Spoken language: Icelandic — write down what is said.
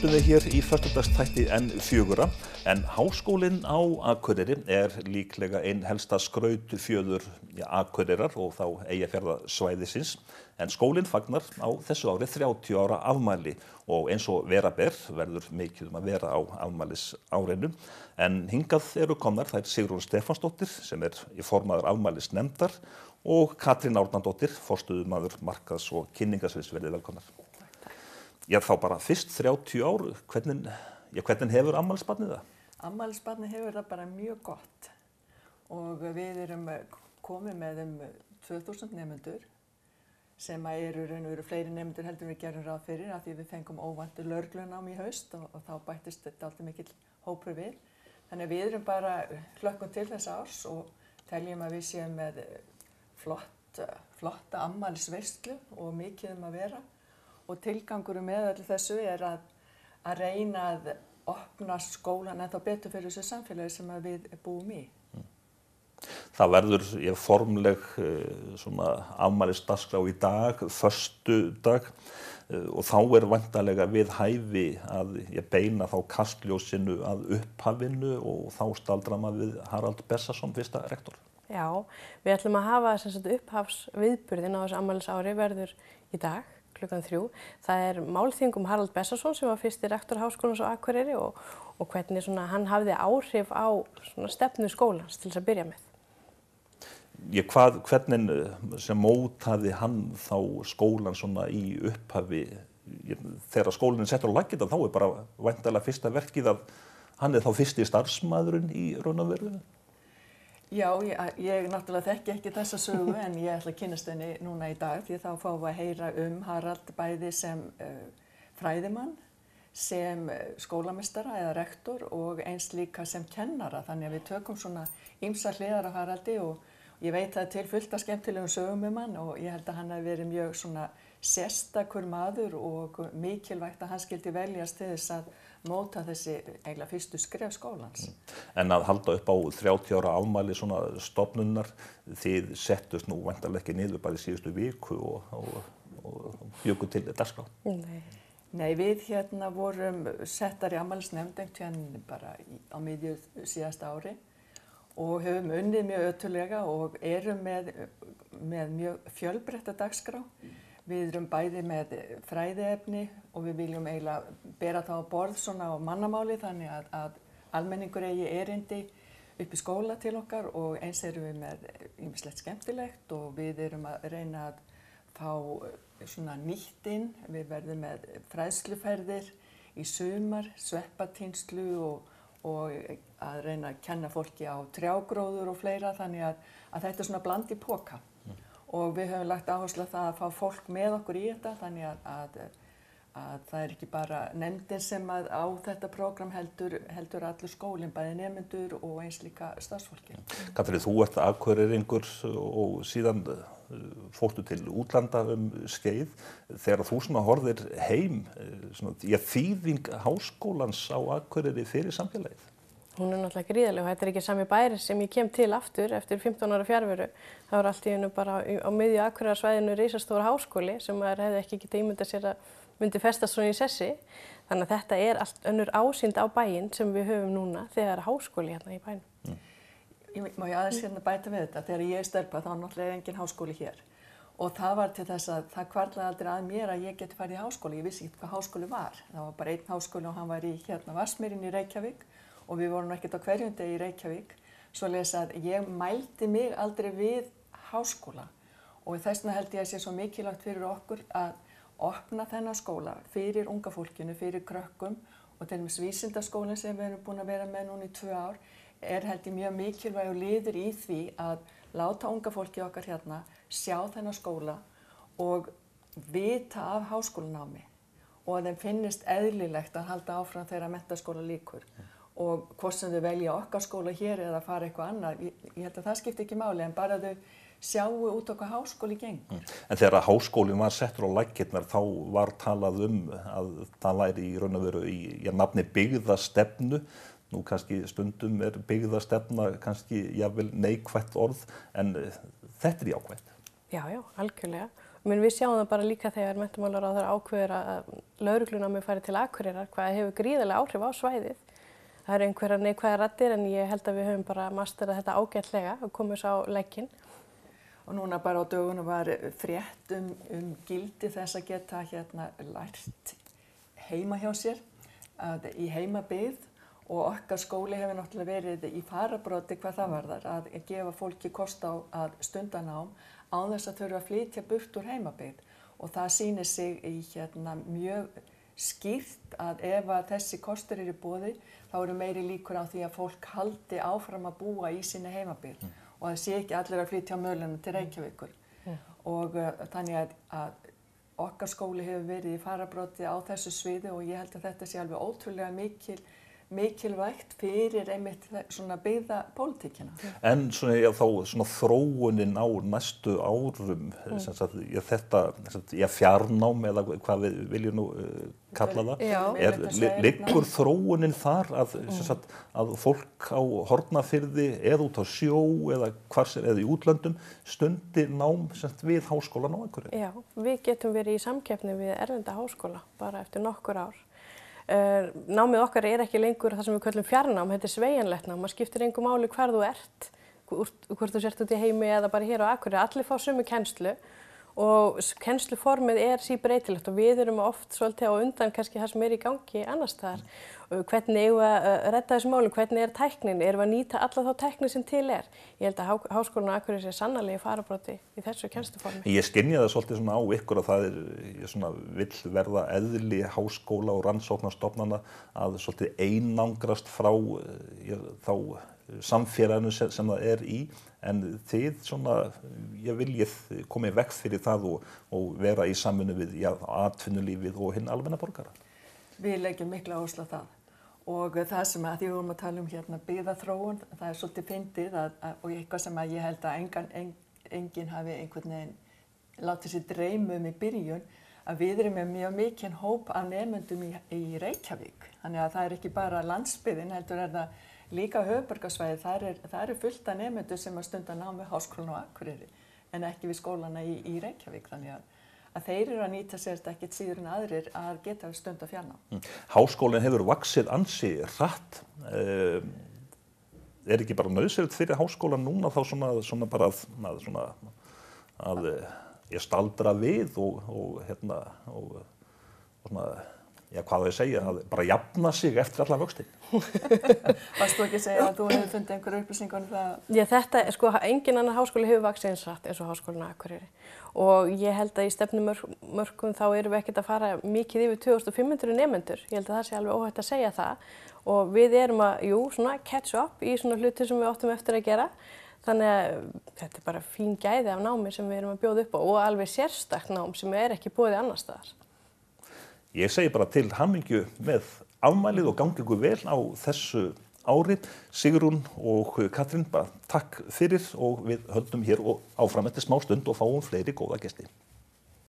endum við hér í föstudagsþætti N4 en Háskólinn á Akureyri líklega ein helsta skrautfjöður Akureyrar og þá Eyjafjarðarsvæðisins en skólinn fagnar á þessu ári 30 ára afmæli og eins og vera ber verður mikið að vera á afmælisárinu en hingað eru komnar þær Sigrún Stefánsdóttir sem í formaður afmælisnefndar og Katrín Árnadóttir, forstöðumaður markaðs- og kynningarsviðs, verið velkomnar. Já, þá bara fyrst 30 ár, hvernig hefur afmælisbarnið það? Afmælisbarnið hefur það bara mjög gott og við erum komið með 2000 nemendur sem eru raun og veru fleiri nemendur heldur við gerum ráð fyrir af því við fengum óvæntu lögreglunám í haust og þá bættist þetta alltaf mikill hópur við. Þannig að við erum bara hlökkum til þess árs og teljum að við séum með flotta afmælisveislu og mikið að vera. Og tilgangurum með öllu þessu að reyna að opna skólan en þá betur fyrir þessu samfélagi sem við búum í. Það verður formleg afmælisdagskrá í dag, föstudag og þá væntanlega við hæfi að beina þá kastljósinu að upphafinu og þá staldrar maður við Harald Bessason, fyrsta rektor. Já, við ætlum að hafa upphafsviðburðin á þessu afmælisári verður í dag. Klukkan 3. Það málþing Harald Bessason sem var fyrsti rektor Háskólans á Akureyri og hvernig hann hafði áhrif á stefnu skólans til þess að byrja með. Hvernig sem mótaði hann þá skólan í upphafi, þegar skólinn settur á laggirnar þá bara væntanlega fyrsta verkið að hann þá fyrsti starfsmaðurinn í raun og veru? Já, ég náttúrulega þekki ekki þessa sögu en ég ætla að kynnast henni núna í dag því þá fáum við að heyra Harald bæði sem fræðimann, sem skólameistara eða rektor og eins líka sem kennara. Þannig að við tökum ýmsar hliðar á Haraldi og ég veit það til fullt af skemmtilegum sögum hann og ég held að hann hafi verið mjög sérstakur maður og mikilvægt að hann skyldi veljast til þess að móta þessi eiginlega fyrstu skref skólans. En að halda upp á 30 ára afmæli stofnunar, þið settust nú væntanlega ekki niður bara í síðustu viku og bjuggu til dagskrá? Nei, við vorum settar í afmælisnefnd bara á miðju síðasta ári og höfum unnið mjög ötullega og erum með mjög fjölbreytta dagskrá. Við erum bæði með fræðiefni og við viljum eiginlega bera það á borð á mannamáli þannig að almenningur eigi erindi upp í skóla til okkar og eins erum við með ýmislegt skemmtilegt og við erum að reyna að fá nýtt inn. Við verðum með fræðsluferðir í sumar, sveppatínslu og að reyna að kenna fólki á trjágróður og fleira þannig að þetta er bland í poka. Og við höfum lagt áherslu á það að fá fólk með okkur í þetta þannig að það er ekki bara nefndin sem á þetta prógram heldur allur skólinn, bæði nemendur og eins líka starfsfólki. Katrín, þú ert Akureyringur og síðan fórstu til útlanda skeið. Þegar þú horfðir heim, þýðing háskólans á Akureyri fyrir samfélagið? Hún náttúrulega gríðarleg og þetta ekki sami bæri sem ég kem til aftur eftir 15 ára fjarveru. Það var allt í einu bara á miðju Akureyrarsvæðinu risastór háskóli sem maður hefði ekki getað ímyndað sér að myndi festast í sessi. Þannig að þetta allt önnur ásýnd á bæinn sem við höfum núna þegar háskóli í bænum. Má ég aðeins bæta við þetta? Þegar ég stelpa þá náttúrulega engin háskóli hér. Og það var til þess að það hvarflaði aldrei að mér að ég geti farið í háskóli. Ég vissi ekki hvað háskóli var. Það var bara einn háskóli og hann var í Vatnsmýrinni í Reykjavík. Og við vorum ekkert á hverjum degi í Reykjavík, svoleiðis að ég mældi mig aldrei við háskóla og þess vegna held ég að sé svo mikilvægt fyrir okkur að opna þennan skóla fyrir unga fólkinu, fyrir krökkum og til dæmis vísindaskólinn sem við erum búin að vera með núna í 2 ár held ég mjög mikilvægur liður í því að láta unga fólki okkar sjá þennan skóla og vita af háskólanámi og að þeim finnist eðlilegt að halda áfram þegar menntaskóla lýkur. Og hvort sem þau velja okkar skóla hér eða fara eitthvað annað, ég held að það skipti ekki máli en bara þau sjáu út okkar háskóli gengur. En þegar háskólinn var settur á laggirnar þá var talað að það væri í raun og veru í nafni byggðastefnu. Nú kannski stundum byggðastefna kannski jafnvel neikvætt orð en þetta jákvætt. Já, algjörlega. Við sjáum það bara líka þegar menntamálaráðherra ákveður að lögreglunámið fari til Akureyrar, hvað hefur gríðarlega áhrif á svæðið. Það eru einhverjar neikvæðar raddir en ég held að við höfum bara masterað þetta ágætlega og komið svo á legginn. Og núna bara á dögunum var frétt gildi þess að geta lært heima hjá sér, í heimabyggð, og okkar skóli hefur náttúrulega verið í fararbroddi hvað það varðar, að gefa fólki kost á að stunda nám án þess að þurfa að flytja burt úr heimabyggð. Og það sýnir sig í mjög skýrt að ef að þessi kostur eru í boði, þá eru meiri líkur á því að fólk haldi áfram að búa í sinni heimabyggð og það sé ekki allir að flytja á mögulegum til Reykjavíkur. Og þannig að okkar skóli hefur verið í fararbroddi á þessu sviði og ég held að þetta sé alveg ótrúlega mikilvægt fyrir einmitt svona byggðapólitíkina. En svona þróunin á næstu árum, þetta fjarnám eða hvað við viljum nú kalla það, liggur þróunin þar að fólk á Hornafirði eða út á sjó eða eða í útlöndum stundi nám við háskólan á Akureyri? Já, við getum verið í samkeppni við erlenda háskóla bara eftir nokkur ár. Námið okkar er ekki lengur það sem við köllum fjarnám, þetta er sveigjanlegt nám, það skiptir engu máli hvar þú ert, hvort þú sért út í heimi eða bara hér á Akureyri, allir fá sömu kennslu og kennsluformið er síbreytilegt og við erum oft svolítið á undan kannski það sem er í gangi annars staðar. Hvernig eigum við að redda þessum málum, hvernig er tæknin, erum við að nýta alla þá tækni sem til er? Ég held að Háskólinn á Akureyri sé sannarlega í fararbroddi í þessu kennsluformi. Ég skynja það svolítið svona á ykkur að það vill verða eðli háskóla og rannsóknarstofnana að svolítið einangrast frá þá samfélaginu sem það er í, en þið viljið koma í veg fyrir það og vera í samvinnu við atvinnulífið og hinn almenna borgara. Við leggjum mikla áherslu á það og það sem að því við vorum að tala um byggðaþróun, það er svolítið fyndið og eitthvað sem að ég held að enginn hafi einhvern veginn látið sér dreyma í byrjun, að við erum með mjög mikinn hóp af nemendum í Reykjavík. Þannig að það er ekki bara landsbyggðin, heldur er það líka höfuðborgarsvæðið, það eru fullt af nemendum sem að stunda nám við Háskólann á Akureyri en ekki við skólana í Reykjavík, þannig að þeir eru að nýta sér þetta ekkert síður en aðrir að geta stunda fjarnám. Háskólinn hefur vaxið ansi hratt. Er ekki bara nauðsynlegt fyrir háskólann núna þá svona bara að staldra við og svona, hvað á ég að segja, að bara jafna sig eftir allan vöxtinn? Varst þú ekki að segja að þú hefur fundið einhverja upplýsingar um það? Já, þetta, engin annar háskóli hefur vaxið eins hratt eins og Háskólinn á Akureyri. Og ég held að í stefnumörkum þá erum við ekkert að fara mikið yfir 2500 nemendur. Ég held að það sé alveg óhætt að segja það. Og við erum að, catch up í svona hluti sem við áttum eftir að gera. Þannig að þetta er bara fín gæði af námi sem við erum að bjóða upp á og alveg sérstakt nám sem er ekki boðið annars staðar. Ég segi bara til hamingju með afmælið og gangi ykkur vel á þessu ári. Sigrún og Katrín, bara takk fyrir og við höldum hér áfram eftir smá stund og fáum fleiri góða gesti.